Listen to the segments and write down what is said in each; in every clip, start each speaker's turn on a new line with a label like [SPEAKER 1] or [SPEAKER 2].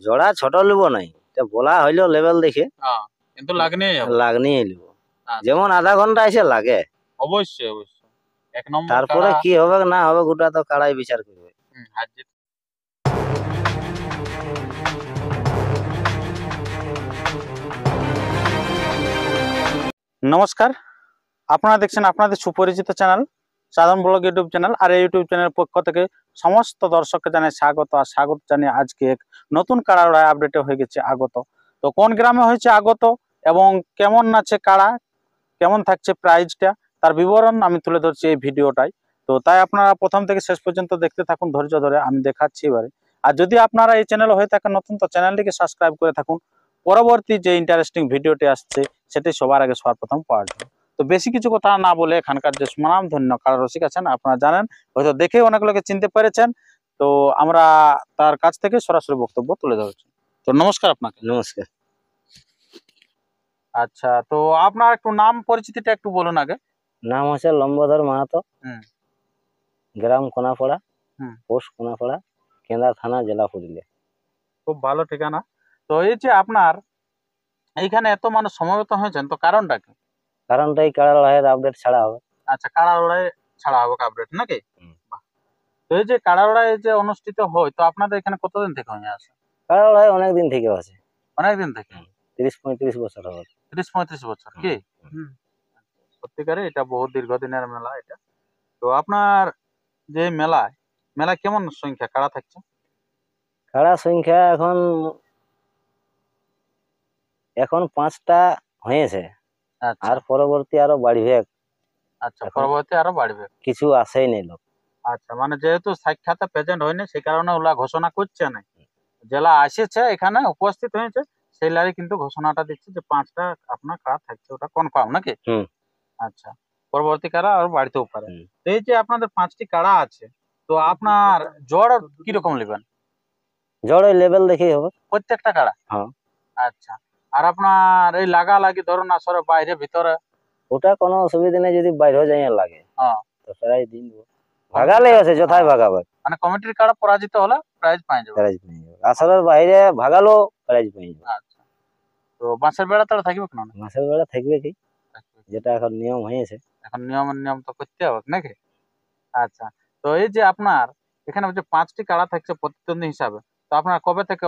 [SPEAKER 1] জোড়া ছোট লিব নাই, বলা হইলো লেভেল দেখে
[SPEAKER 2] হ্যাঁ, কিন্তু লাগনি
[SPEAKER 1] লাগনি লিব, যেমন আধা ঘন্টা এসে লাগে।
[SPEAKER 2] অবশ্যই অবশ্যই। এক নম্বর
[SPEAKER 1] তারপরে কি হবে না হবে গোটা তো কাড়াই বিচার করবে।
[SPEAKER 2] নমস্কার, আপনারা দেখছেন আপনাদের সুপরিচিত চ্যানেল সাধারণ ব্লগ ইউটিউব চ্যানেল। আর এই ইউটিউব চ্যানেলের পক্ষ থেকে সমস্ত দর্শককে জানাই স্বাগত। আর স্বাগত জানিয়ে আজকে এক নতুন কাড়া লড়াই আপডেটে হয়ে গেছে আগত। তো কোন গ্রামে হয়েছে আগত এবং কেমন আছে কাড়া, কেমন থাকছে প্রাইজটা, তার বিবরণ আমি তুলে ধরছি এই ভিডিওটাই। তো তাই আপনারা প্রথম থেকে শেষ পর্যন্ত দেখতে থাকুন ধৈর্য ধরে, আমি দেখাচ্ছি এবারে। আর যদি আপনারা এই চ্যানেল হয়ে থাকেন নতুন, তো চ্যানেলটিকে সাবস্ক্রাইব করে থাকুন, পরবর্তী যে ইন্টারেস্টিং ভিডিওটি আসছে সেটি সবার আগে সবার প্রথম পাওয়ার জন্য। তো বেশি কিছু কথা না বলে এখানকার যে সুনাম ধন্য কাড়া রসিক আছেন আপনারা জানেন, হয়তো দেখে অনেক লোকে চিনতে পেরেছেন। তো আমরা তার কাছ থেকে সরাসরি বক্তব্য তুলে ধরছি। তো নমস্কার আপনাকে।
[SPEAKER 1] নমস্কার।
[SPEAKER 2] আচ্ছা, তো আপনার একটু নাম পরিচিতিটা একটু বলুন আগে।
[SPEAKER 1] নাম হচ্ছে লম্বধর মাহাতো, গ্রাম কোনাপাড়া, পোস্ট কোনাপাড়া, কেন্দ্রা থানা, জেলা পুরুলিয়া।
[SPEAKER 2] খুব ভালো ঠিকানা। তো এই যে আপনার এইখানে এত মানুষ সমবেত হয়েছেন, তো কারণটা কি?
[SPEAKER 1] কারণটা এই কাড়া লড়াইয়ের আপডেট ছাড়া হবে।
[SPEAKER 2] আচ্ছা, কাড়া লড়াই ছাড়া হবে আপডেট নাকি? তো এই যে কাড়া লড়াই যে অনুষ্ঠিত হয়, তো আপনাদের এখানে কতদিন থেকে হয়ে আছে?
[SPEAKER 1] কাড়া লড়াই অনেক দিন থেকে আছে,
[SPEAKER 2] অনেকদিন থেকে।
[SPEAKER 1] 30-35 বছর হবে।
[SPEAKER 2] 30-35 বছর কি? সত্যিকারে এটা বহু দীর্ঘদিনের মেলা এটা। তো আপনার যে মেলায় কেমন সংখ্যা কাড়া থাকছে?
[SPEAKER 1] কাড়া সংখ্যা এখন 5টা হয়েছে, আর পরবর্তী আরো বাড়বে।
[SPEAKER 2] আচ্ছা, পরবর্তী আরো বাড়বে,
[SPEAKER 1] কিছু আসেই নেই লোক।
[SPEAKER 2] আচ্ছা, মানে যেহেতু সাক্ষাতে প্রেজেন্ট হয়নি সেই কারণে ওলা ঘোষণা করছে না। জেলা আসেছে এখানে উপস্থিত হয়েছে সেই লারি কিন্তু ঘোষণাটা দিচ্ছে যে 5টা আপনার কাড়া থাকছে, ওটা কনফার্ম নাকি? আচ্ছা, পরবর্তী কাড়া আর বাড়িতেও পারে। তো এই যে আপনাদের 5টি কাড়া আছে, তো আপনার জড় কিরকম নেবেন?
[SPEAKER 1] জড় লেভেল দেখেই হবে
[SPEAKER 2] প্রত্যেকটা কাড়া?
[SPEAKER 1] হ্যাঁ।
[SPEAKER 2] আচ্ছা, আর আপনার এই লাগালাগি ধরুন আসরে বাইরে ভিতরে
[SPEAKER 1] ওটা কোনো অসুবিধা নেই, যদি বাইরে যাই লাগে তো প্রাইজ দিন দেবো, ভাগালে আছে যথায় ভাগাবে।
[SPEAKER 2] মানে কমিটির কাড়া পরাজিত হলে প্রাইজ পাই যাবে।
[SPEAKER 1] আসরের বাইরে ভাগালো প্রাইজ পাই যাবে।
[SPEAKER 2] আচ্ছা, তো বাঁশের বেড়া তারা থাকবে কেন?
[SPEAKER 1] মাসের বেলা থাকবে কি, যেটা এখন নিয়ম হয়েছে।
[SPEAKER 2] এখন নিয়ম তো করতে হবে নাকি? আচ্ছা, তো এই যে আপনার এখানে যে 5টি কাড়া থাকছে প্রতিদ্বন্দ্বী হিসাবে, তো আপনার কবে থেকে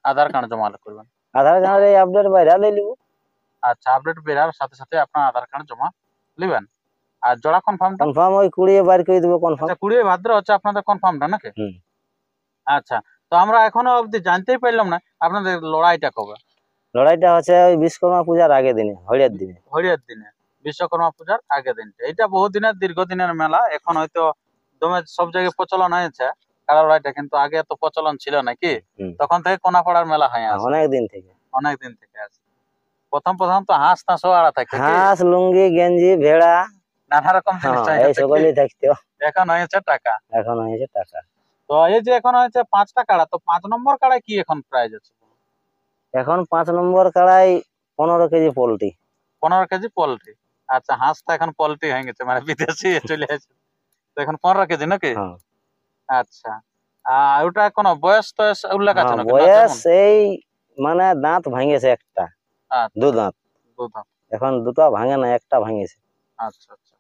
[SPEAKER 2] আধার কার্ড জমা করবেন?
[SPEAKER 1] আধার কার্ড এই আপডেট বাইরে নিব।
[SPEAKER 2] আচ্ছা, আপডেট বেরার সাথে সাথে আপনার আধার কার্ড জমা নেবেন। আর জোড়া কনফার্মটা
[SPEAKER 1] ওই 20 বার করে দেবো কনফার্ম।
[SPEAKER 2] আচ্ছা, 20 ভাদ্র হচ্ছে আপনাদের কনফার্মটা নাকি? আচ্ছা, তো আমরা এখনো অবধি জানতেই পারলাম না আপনাদের লড়াইটা কবে।
[SPEAKER 1] লড়াইটা হচ্ছে ওই বিশ্বকর্মা পূজার আগের দিনে, হরিয়ার দিনে
[SPEAKER 2] বিশ্বকর্মা পূজার আগের দিনটা। এটা বহুদিনের দীর্ঘদিনের মেলা, এখন হয়তো দমে সব জায়গায় প্রচলন হয়েছে কাড়া লড়াইটা, কিন্তু আগে এত প্রচলন ছিল নাকি? তখন থেকে কোনাপাড়ার মেলা হয়ে আছে অনেক দিন থেকে আছে। প্রথম তো হাঁস আড়া থাকে,
[SPEAKER 1] হাঁস, লুঙ্গি, গেঞ্জি, ভেড়া,
[SPEAKER 2] নানা রকম জিনিস
[SPEAKER 1] সকলেই থাকতো।
[SPEAKER 2] এখন হয়েছে টাকা। তো এই যে এখন হয়েছে 5টা কাড়া, তো 5 নম্বর কাড়ায় কি এখন প্রাইজ আছে?
[SPEAKER 1] এখন 5 নম্বর কাড়াই 15 কেজি পোল্ট্রি।
[SPEAKER 2] 15 KG poultry. আচ্ছা, হাঁসটা এখন পোল্ট্রি হয়ে গেছে, মানে বিদেশি চলে আসছে। তো এখন 15 কেজি নাকি? আচ্ছা, আর ওটা কোনো বয়স টয়স উল্লেখ আছে নাকি?
[SPEAKER 1] বয়স এই মানে দাঁত ভাঙেছে একটা, দু দাঁত। এখন দুটো ভাঙে না, একটা ভাঙেছে।
[SPEAKER 2] আচ্ছা আচ্ছা,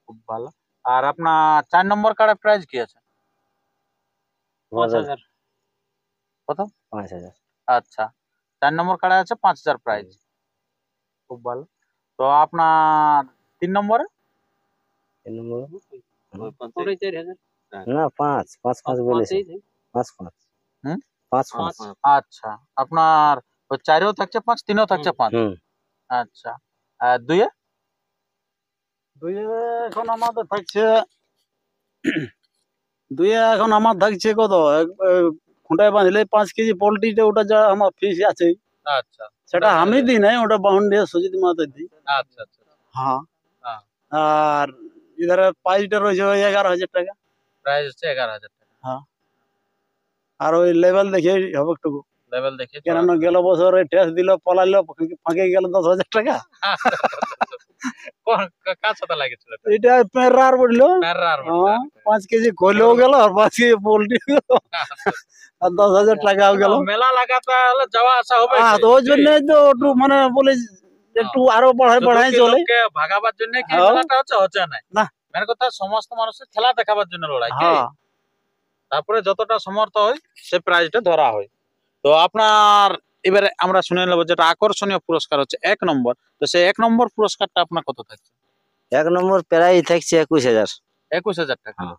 [SPEAKER 2] খুব ভালো। আর আপনার 4 নম্বর কার্ডের প্রাইস কি আছে?
[SPEAKER 1] 5000।
[SPEAKER 2] কত?
[SPEAKER 1] 5000।
[SPEAKER 2] আচ্ছা, 4 নম্বর কার্ডে আছে 5000 প্রাইস। খুব ভালো। তো আপনার 3 নম্বরে?
[SPEAKER 1] 3 নম্বরে না 5 বলেছে, 5 5।
[SPEAKER 2] আচ্ছা, আপনার 4এও থাকছে 5, 3এও থাকছে 5। আচ্ছা, আর 2
[SPEAKER 3] এখন আমাদের থাকছে 2 এখন আমার থাকছে কত, খুঁটায় বাঁধলে 5 কেজি পোল্ট্রিটা, ওটা যা আমার ফিস আছে।
[SPEAKER 2] আচ্ছা,
[SPEAKER 3] সেটা আমি দিই নাই, ওটা বাহন দিয়ে সুজিত মাতে দিই।
[SPEAKER 2] আচ্ছা আচ্ছা,
[SPEAKER 3] হ্যাঁ। আর ইধারে প্রাইসটা রয়েছে ওই 11,000 টাকা।
[SPEAKER 2] প্রাইস হচ্ছে 11,000 টাকা।
[SPEAKER 3] হ্যাঁ, আর ওই লেভেল দেখে হবে একটু,
[SPEAKER 2] লেভেল দেখে।
[SPEAKER 3] কেন গেল বছরে টেস্ট দিল, পলাইলো, ফাঁকে গেল 10,000 টাকা।
[SPEAKER 2] কার সাথে লাগেছিল
[SPEAKER 3] এটা পেরার বললো
[SPEAKER 2] প্যারার
[SPEAKER 3] 5 কেজি কইলেও গেল আর 5 কেজি পোল্ট্রি আর 10,000 টাকাও গেল।
[SPEAKER 2] মেলা লাগাতে হলে যাওয়া আসা হবে
[SPEAKER 3] তো ওই জন্য তো একটু মানে বলে একটু আরো বাড়াই চলে
[SPEAKER 2] ভাগাবার জন্য কি
[SPEAKER 3] হ্যাঁ।
[SPEAKER 2] মেলাটা হচ্ছে নাই
[SPEAKER 3] না।
[SPEAKER 2] মেন কথা সমস্ত মানুষের খেলা দেখাবার জন্য লড়াই কি
[SPEAKER 3] হ্যাঁ
[SPEAKER 2] তারপরে যতটা সমর্থ হয় সে প্রাইজটা ধরা হয়। তো আপনার এবারে আমরা শুনে নেবো যেটা আকর্ষণীয় পুরস্কার হচ্ছে 1 নম্বর, তো সেই 1 নম্বর পুরস্কারটা আপনার কত থাকছে?
[SPEAKER 1] 1 নম্বর প্রাইজ থাকছে 21,000।
[SPEAKER 2] 21,000 টাকা।
[SPEAKER 1] হ্যাঁ।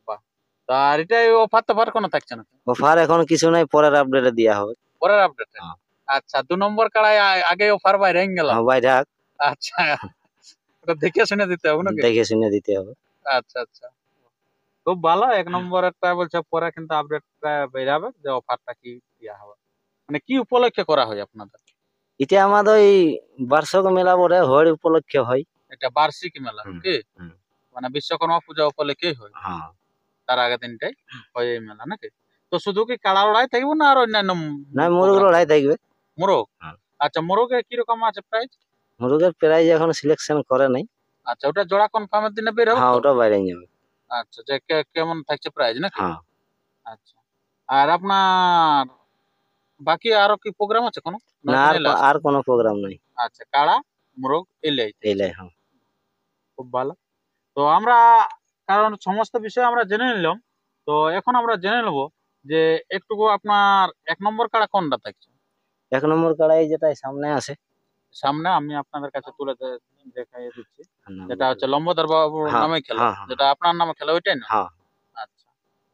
[SPEAKER 2] বাহ। তো আর এটা অফার তো কোনো থাকছে না?
[SPEAKER 1] অফার এখন কিছু নাই, পরের আপডেটে দেওয়া হবে।
[SPEAKER 2] পরের আপডেট।
[SPEAKER 1] হ্যাঁ।
[SPEAKER 2] আচ্ছা 2 নম্বর কাড়ায় আগে অফার বাইরে গেল।
[SPEAKER 1] হ্যাঁ ভাই রাখ,
[SPEAKER 2] আচ্ছা ওটা দেখে শুনে দিতে হবে নাকি?
[SPEAKER 1] দেখে শুনে দিতে হবে।
[SPEAKER 2] আচ্ছা আচ্ছা খুব ভালো। 1 নম্বরেরটা বলছে পরে কিন্তু আপডেটটা বেরাবে যে অফারটা কি দেওয়া হবে, মানে কি উপলক্ষে করা হয় আপনাদের?
[SPEAKER 1] এটা আমাদের ওই বার্ষিক মেলা বলে হরি উপলক্ষে হয়।
[SPEAKER 2] এটা বার্ষিক মেলা কি
[SPEAKER 1] হুম।
[SPEAKER 2] মানে বিশ্বকর্মা পূজা উপলক্ষেই হয়?
[SPEAKER 1] হ্যাঁ
[SPEAKER 2] তার আগে দিনটাই হয় এই মেলা নাকি? তো শুধু কি কাড়া লড়াই থাকবে না আর অন্যান্য
[SPEAKER 1] না, মুরগ লড়াই থাকবে।
[SPEAKER 2] মোরগ?
[SPEAKER 1] হ্যাঁ।
[SPEAKER 2] আচ্ছা মোরগে কিরকম আছে প্রাইস?
[SPEAKER 1] মুরগের প্রাইজ এখন সিলেকশন করে নাই।
[SPEAKER 2] আচ্ছা ওটা জোড়া কনফার্মের দিনে বের হবে?
[SPEAKER 1] হ্যাঁ ওটা বাইরে যাবে।
[SPEAKER 2] আচ্ছা যে কেমন থাকছে প্রাইস নাকি?
[SPEAKER 1] হ্যাঁ
[SPEAKER 2] আচ্ছা আর আপনার বাকি আরো কি প্রোগ্রাম আছে কোনো?
[SPEAKER 1] না, আর কোনো প্রোগ্রাম নাই।
[SPEAKER 2] আচ্ছা কাড়া মোরগ এলাই
[SPEAKER 1] এইলাই। হ্যাঁ
[SPEAKER 2] খুব ভালো। তো আমরা কারণ সমস্ত বিষয় আমরা জেনে নিলাম, তো এখন আমরা জেনে নেব যে একটুকু আপনার 1 নম্বর কাড়া কোনটা থাকছে?
[SPEAKER 1] 1 নম্বর কাড়াই যেটা সামনে আছে।
[SPEAKER 2] সামনে আমি আপনাদের কাছে তুলে দেখাইয়ে দিচ্ছি,
[SPEAKER 1] নাম
[SPEAKER 2] যেটা হচ্ছে লম্বদর বাবুর
[SPEAKER 1] হ্যাঁ,
[SPEAKER 2] নামে খেলা,
[SPEAKER 1] হ্যাঁ, হ্যাঁ।
[SPEAKER 2] যেটা আপনার নামে খেলা ওইটাই না?
[SPEAKER 1] হ্যাঁ
[SPEAKER 2] আচ্ছা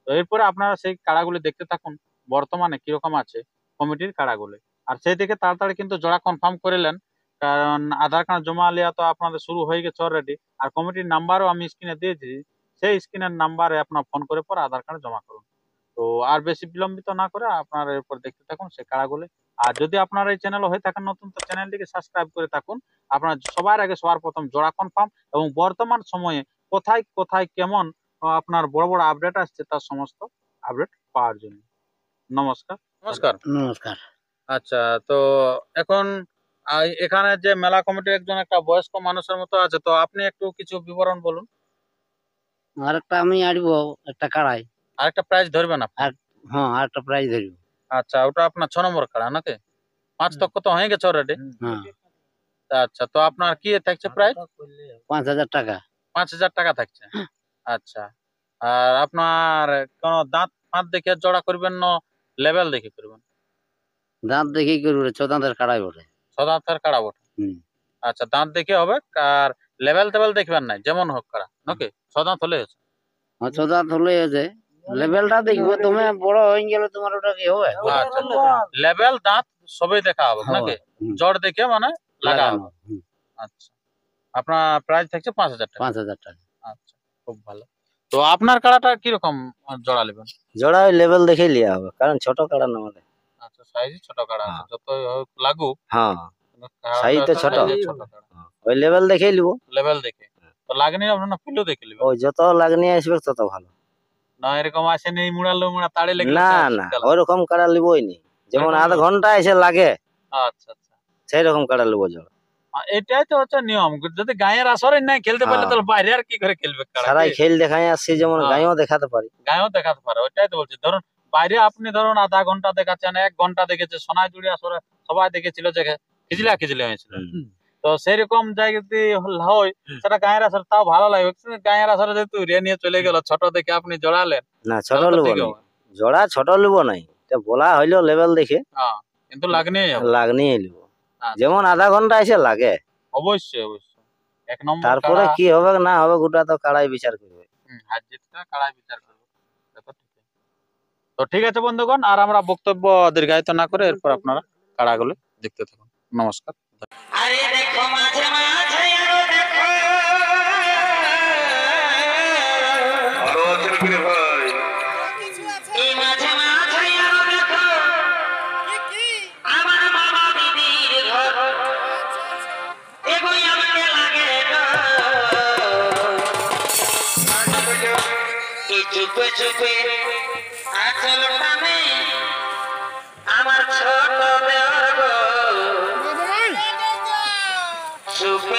[SPEAKER 2] তো এরপরে আপনারা সেই কাড়াগুলি দেখতে থাকুন বর্তমানে কিরকম আছে কমিটির কাড়াগুলি, আর সেই থেকে তাড়াতাড়ি কিন্তু জোড়া কনফার্ম করিলেন, কারণ আধার কার্ড জমা লিয়া তো আপনাদের শুরু হয়ে গেছে অলরেডি, আর কমিটির নাম্বারও আমি স্ক্রিনে দিয়েছি, সেই স্ক্রিনের নাম্বারে আপনার ফোন করে পরে আধার কার্ড জমা করুন। তো আর বেশি বিলম্বিত না করে আপনারা এরপর দেখতে থাকুন সেই কাড়াগুলি। আর যদি আপনার এই চ্যানেল হয়ে থাকেন নতুন, তো চ্যানেলটিকে সাবস্ক্রাইব করে থাকুন। আপনার সবার আগে সবার প্রথম জোড়া কনফার্ম এবং বর্তমান সময়ে কোথায় কোথায় কেমন আপনার বড় বড় আপডেট আসছে তার সমস্ত আপডেট পাওয়ার জন্য। নমস্কার। নমস্কার।
[SPEAKER 3] নমস্কার।
[SPEAKER 2] আচ্ছা তো এখন এখানে যে মেলা কমিটির একজন একটা বয়স্ক মানুষের মতো আছে, তো আপনি একটু কিছু বিবরণ বলুন।
[SPEAKER 3] আর একটা আমি আড়ব একটা কাড়াই।
[SPEAKER 2] আর একটা প্রাইজ ধরবেন আপনি?
[SPEAKER 3] হ্যাঁ আর একটা প্রাইজ ধরব।
[SPEAKER 2] আচ্ছা ওটা আপনার 6 নম্বর কাড়া নাকি? 5 তক তো হয়ে গেছে অলরেডি।
[SPEAKER 3] হ্যাঁ
[SPEAKER 2] আচ্ছা তো আপনার কি থাকছে প্রাইস?
[SPEAKER 3] 5,000 টাকা।
[SPEAKER 2] 5,000 টাকা থাকছে। আচ্ছা আর আপনার কোন দাঁত ফাঁত দেখে জোড়া করবেন না লেভেল দেখে করবেন?
[SPEAKER 3] দাঁত দেখেই করবে, চোদাঁতের কাড়াই বটে।
[SPEAKER 2] সদাঁতের কাড়া বটে। আচ্ছা দাঁত দেখে হবে, আর লেভেল টেবেল দেখবেন নাই যেমন হোক কাড়া নাকি? সদাঁত হলে হয়েছে।
[SPEAKER 3] চোদাঁত হলে আছে, লেভেলটা দেখবে তুমি বড় হয়ে গেলে তোমার ওটা কি হবে।
[SPEAKER 2] আচ্ছা লেভেল দাঁত সবই দেখা হবে নাকি? জড় দেখে মানে লাগা হবে। আচ্ছা আপনার প্রাইস থাকছে 5,000 টাকা।
[SPEAKER 3] 5,000 টাকা।
[SPEAKER 2] আচ্ছা খুব ভালো। তো আপনার কাড়াটা কিরকম জোড়া নেবেন?
[SPEAKER 1] জোড়া ওই লেভেল দেখেই লিয়া হবে, কারণ ছোট কাড়া না আমাদের।
[SPEAKER 2] আচ্ছা সাইজ ছোট কাড়া আছে,
[SPEAKER 1] হ্যাঁ।
[SPEAKER 2] যতই হোক লাগুক
[SPEAKER 1] হ্যাঁ
[SPEAKER 2] কাড়াটা
[SPEAKER 1] সাইজ তো ছোট।
[SPEAKER 2] size এ ছোট কাড়া।
[SPEAKER 1] ওই লেভেল দেখেই লিবো।
[SPEAKER 2] লেভেল দেখে তো লাগনি আপনার পিলো দেখে নেবেন?
[SPEAKER 1] ওই যত লাগনি আসবে তত ভালো।
[SPEAKER 2] না এরকম আসে নেই মুড়ালো মুড়া তাড়ে লেগে
[SPEAKER 1] না না ওইরকম কাড়া লিবই নি, যেমন আধ ঘন্টা এসে লাগে
[SPEAKER 2] আচ্ছা আচ্ছা
[SPEAKER 1] সেই রকম কাড়া লিবো জোড়া।
[SPEAKER 2] এটাই তো হচ্ছে নিয়ম, যদি গায়ের আসরে নাই খেলতে পারলে তাহলে বাইরে আর কি করে খেলবে কাড়া?
[SPEAKER 1] সারাই খেল দেখাই আসছি, যেমন
[SPEAKER 2] হ্যাঁ।
[SPEAKER 1] গাঁয়েও দেখাতে পারি।
[SPEAKER 2] গায়েও দেখাতে পারে, ওইটাই তো বলছি। ধরুন বাইরে আপনি ধরুন আধা ঘন্টা দেখাচ্ছেন, 1 ঘন্টা দেখেছে সোনাঝুরি আসরে সবাই দেখেছিল যে খিজলা খিজলি হয়েছিল, তো সেরকম জায়গা যদি হয় সেটা গায়ের আসরে তাও ভালো লাগবে। কিন্তু গায়ের আসরে যেহেতু রে নিয়ে চলে গেল ছোট দেখে আপনি জড়ালেন,
[SPEAKER 1] না ছোট
[SPEAKER 2] তাহলে তো
[SPEAKER 1] লিবো
[SPEAKER 2] ঠিক
[SPEAKER 1] না,
[SPEAKER 2] হবে।
[SPEAKER 1] জোড়া ছোট লিবো নাই, এটা বলা হইলো লেভেল দেখে।
[SPEAKER 2] হ্যাঁ কিন্তু লাগনি
[SPEAKER 1] লাগনি লিবো,
[SPEAKER 2] আচ্ছা।
[SPEAKER 1] যেমন আধা ঘন্টা এসে লাগে।
[SPEAKER 2] অবশ্যই অবশ্যই 1 নম্বর
[SPEAKER 1] তারপরে
[SPEAKER 2] কাড়া।
[SPEAKER 1] কি হবে না হবে গোটা তো কাড়াই বিচার করবে।
[SPEAKER 2] হার জিতটা কাড়াই বিচার করবে, এটা তো ঠিক আছে। তো ঠিক আছে বন্ধুগণ, আর আমরা বক্তব্য দীর্ঘায়িত না করে এরপর আপনারা কাড়াগুলো দেখতে থাকুন। নমস্কার।
[SPEAKER 4] আরে দেখো মাঝে মাঝে আরো দেখো এই মাঝে মাঝে আরো দেখো আমার মামা দিদির ঘর এগোই আমাকে লাগে এই চুপে চুপে আচল টানে আমার ছোট দেওয়ার গো সুখে